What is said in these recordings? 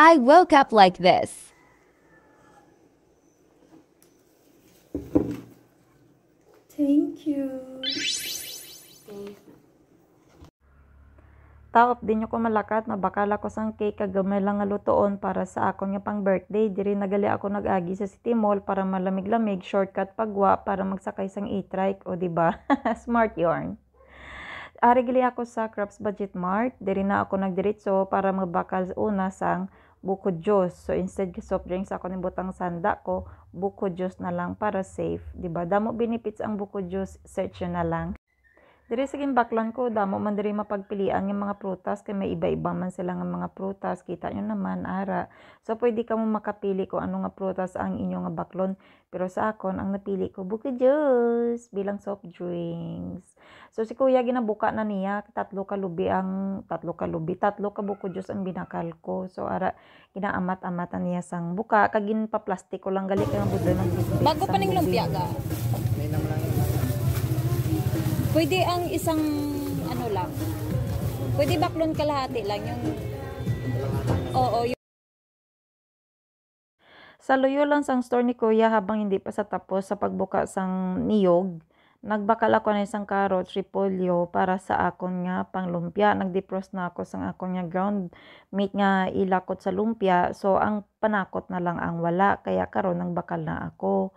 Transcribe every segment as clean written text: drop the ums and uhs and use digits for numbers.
I woke up like this. Thank you. Taop din ko malakat, mabakala ko sang cake kagamay lang nga lutoon para sa akon nga pang birthday. Diri nagali ako nag-agi sa City Mall para malamig-lamig, shortcut pagwa para magsakay sang e-trike, o diba? Smart yarn. Ari gali ako sa Crafts Budget Mart, diri na ako nagdiretso para magbakal una sang buko juice. So instead soft drinks ako nibutang sanda ko, buko juice na lang para safe, diba? Damo benefits ang buko juice, search na lang. Diri sa gimbaklan ko, damo man diri mapagpilian ng mga prutas, kay may iba-iba man sila nga mga prutas, kita nyo naman, ara. So, pwede ka mo makapili kung ano nga prutas ang inyo nga baklon. Pero sa akon, ang napili ko, buko juice, bilang soft drinks. So, si kuya ginabuka na niya, tatlo ka buko juice ang binakal ko. So, ara, ginaamat-amatan niya sang buka, kagin pa plastic ko lang gali, kaya mabudla ng biscuit. Bago pa ning lumpia ga. Pwede ang isang ano lang. Pwede baklon kalahati lang yung Oo, Sa luyo lang sang store ni kuya habang hindi pa sa tapos sa pagbuka sang niyog, nagbakal ako ng isang carrot, repolyo para sa akon nga panglumpia. Nagdefrost na ako sang akon nga ground meat nga ilakot sa lumpia. So ang panakot na lang ang wala, kaya karon nagbakal na ako.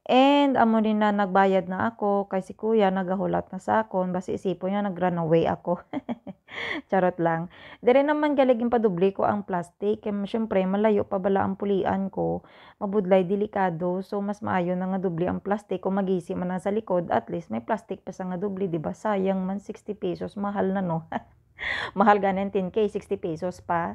And amo din na nagbayad na ako kay si kuya nagahulat na sa akon, basi isipon niya nag-run away ako. Charot lang. Dire naman galigin padubli ko ang plastic, kay syempre malayo pa bala ang pulian ko, mabudlay delikado, so mas maayo na nga dubli ang plastic kung magisi man na sa likod, at least may plastic pa sa nga dubli, di ba? Sayang man 60 pesos, mahal na no. Mahal ganin 10K, 60 pesos pa.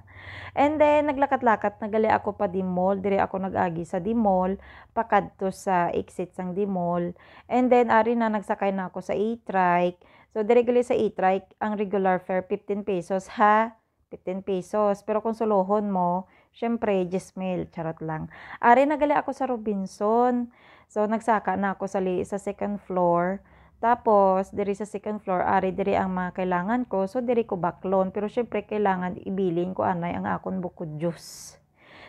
And then, naglakat-lakat, nagali ako pa di mall. Dire ako nag-agi sa di mall, pakadto sa exit sang di mall. And then, ari na, nagsakay na ako sa e-trike. So, dire gali sa e-trike, ang regular fare, 15 pesos ha. 15 pesos. Pero kung sulohon mo, syempre, 10,000. Charot lang. Ari, nagali ako sa Robinson. So, nagsaka na ako sa second floor. Tapos, diri sa second floor, ari diri ang mga kailangan ko. So, diri ko baklon. Pero syempre, kailangan ibilin ko anay ang akon bukod juice.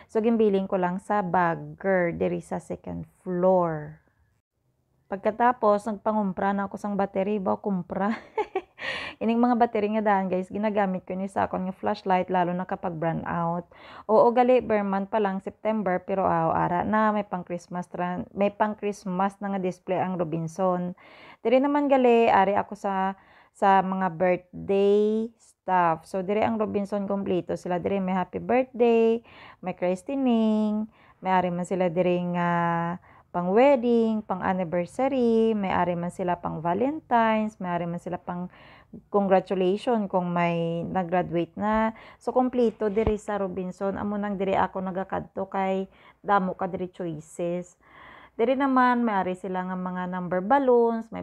So, gimbilin ko lang sa bagger diri sa second floor. Pagkatapos, nagpangumpra na ako sang battery. Ba, kumpra. Ining mga battery nga daan, guys, ginagamit ko ni sa akon nga flashlight, lalo na kapag brown out. Oo, gali, bare month pa lang, September, pero ara na, may pang Christmas na nga display ang Robinson. Diri naman gali, ari ako sa mga birthday stuff. So, diri ang Robinson kompleto. Sila diri may happy birthday, may christening, may ari man sila diri nga pang wedding, pang anniversary, may ari man sila pang Valentine's, may ari man sila pang congratulations kung may nag-graduate na. So, kompleto diri sa Robinson. Amo nang diri ako nagakadto kay damo ka diri choices. Diri naman, may ari sila nga mga number balloons, may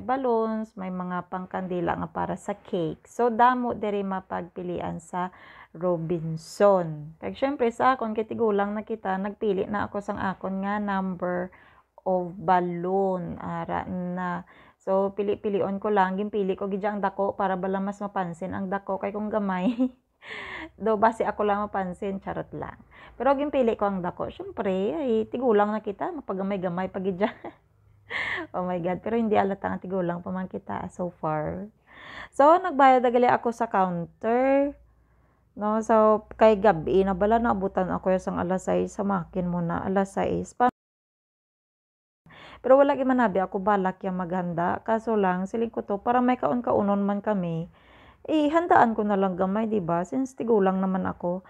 mga pangkandila nga para sa cake. So, damo diri mapagpilian sa Robinson. Kaya syempre sa akon, kay tigulang na kita, nagpili na ako sang akon nga number of balloon. Ara na. So, pili-pilion ko lang. Gimpili ko gidyang dako para bala mas mapansin ang dako. Kay kung gamay, do base ako lang mapansin, charot lang. Pero gimpili ko ang dako. Syempre, ay, tigulang na kita. Mapagamay-gamay pag gidya. Oh my God. Pero hindi alata ang tigulang pa man kita so far. So, nagbayad na gali ako sa counter. No, so, kay gabi, na bala naabutan ako yung alas 6. Samakin mo na, alas 6. Pero wala manabi ako balak yung maghanda. Kaso lang, siling ko to, para may kaon-kaunon man kami, handaan ko na lang gamay, diba? Since tigulang naman ako.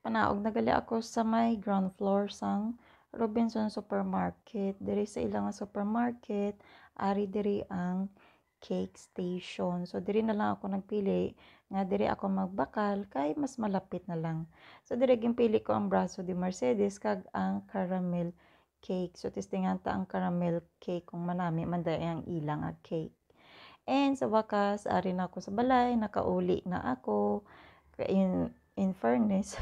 Panaog nagali ako sa may ground floor sang Robinson Supermarket. Diri sa ilang supermarket, ari diri ang cake station. So, diri na lang ako nagpili. Nga diri ako magbakal, kay mas malapit na lang. So, diri gimpili ko ang Brazo de Mercedes, kag ang caramel cake. So, testingan ta ang caramel cake kung manami man ang ilang cake. And sa wakas, ari na ako sa balay, nakauli na ako. In fairness,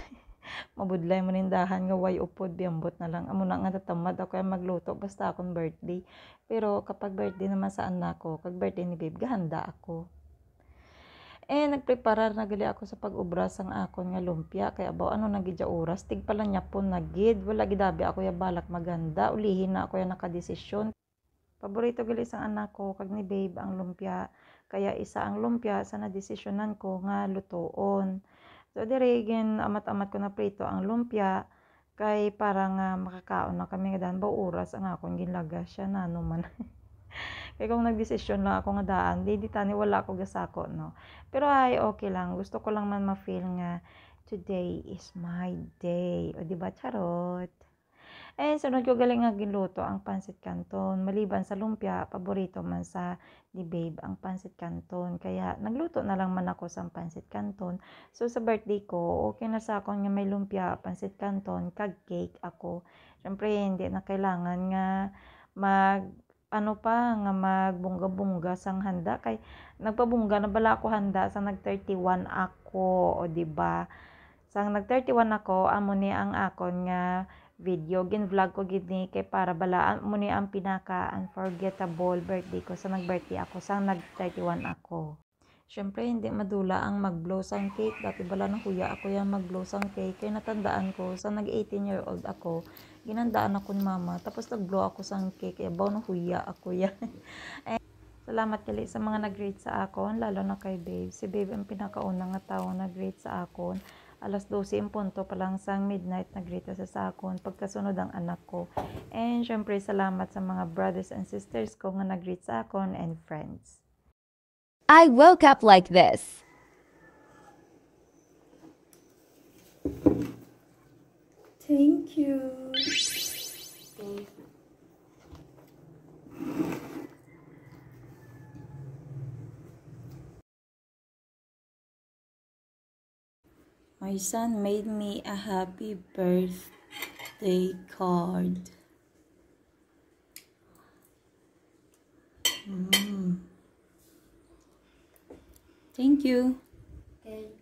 mabudlay mo nindahan nga way upod, biambot na lang. Amo na nga tatamad ako yung magluto, basta akong birthday. Pero kapag birthday naman sa anak ko, kag birthday ni babe, gahanda ako. Nagpreparar na gali ako sa pag-ubra sang akon nga lumpia. Kaya ba, ano na gidya oras? Tig pala niya po nagid. Wala gidabi ako ya balak maganda. Ulihin na ako ya nakadesisyon. Paborito gali sang anak ko, kag ni babe ang lumpia. Kaya isa ang lumpia sa nadesisyonan ko nga lutoon. So, dire, amat-amat ko na prito ang lumpia. Kay para nga makakaon na kami nga daan ba oras ang akong ginlaga siya na naman. Kaya kung nagdesisyon lang ako nga daan, di tani wala ako gasako, no. Pero ay okay lang, gusto ko lang man ma-feel nga today is my day. O di ba charot? Sunod ko galing nga giluto ang pansit canton. Maliban sa lumpia, paborito man sa ni babe ang pansit canton. Kaya nagluto na lang man ako sa pansit canton. So sa birthday ko, okay na sa akon nga may lumpia, pansit canton, kag cake ako. Syempre hindi na kailangan nga magbungga-bungga sang handa kay nagpabungga na bala ako handa sang nag 31 ako, o di ba? Sang nag 31 ako, amo ni ang akon nga video gin-vlog ko gid ni kay para balaan mo ni ang pinaka unforgettable birthday ko sa nag-birthday ako sang nag 31 ako. Syempre hindi madula ang mag-blow sang cake. Dati bala nang kuya ako yung mag-blow sang cake. Kaya natandaan ko sa nag 18-year-old ako, ginandaan ako ni mama. Tapos nag-blow ako sang cake. Kaya baw nang kuya ako yan. Salamat kali sa mga nag-rate sa akon, lalo na kay babe. Si babe ang pinakauna nga tao nag-rate sa akon. Alas 12 in punto pa lang sang midnight nag-rate sa akon. Pagkasunod ang anak ko. And syempre salamat sa mga brothers and sisters ko nga nag-rate sa akon and friends. I woke up like this. Thank you. My son made me a happy birthday card. Thank you. Okay.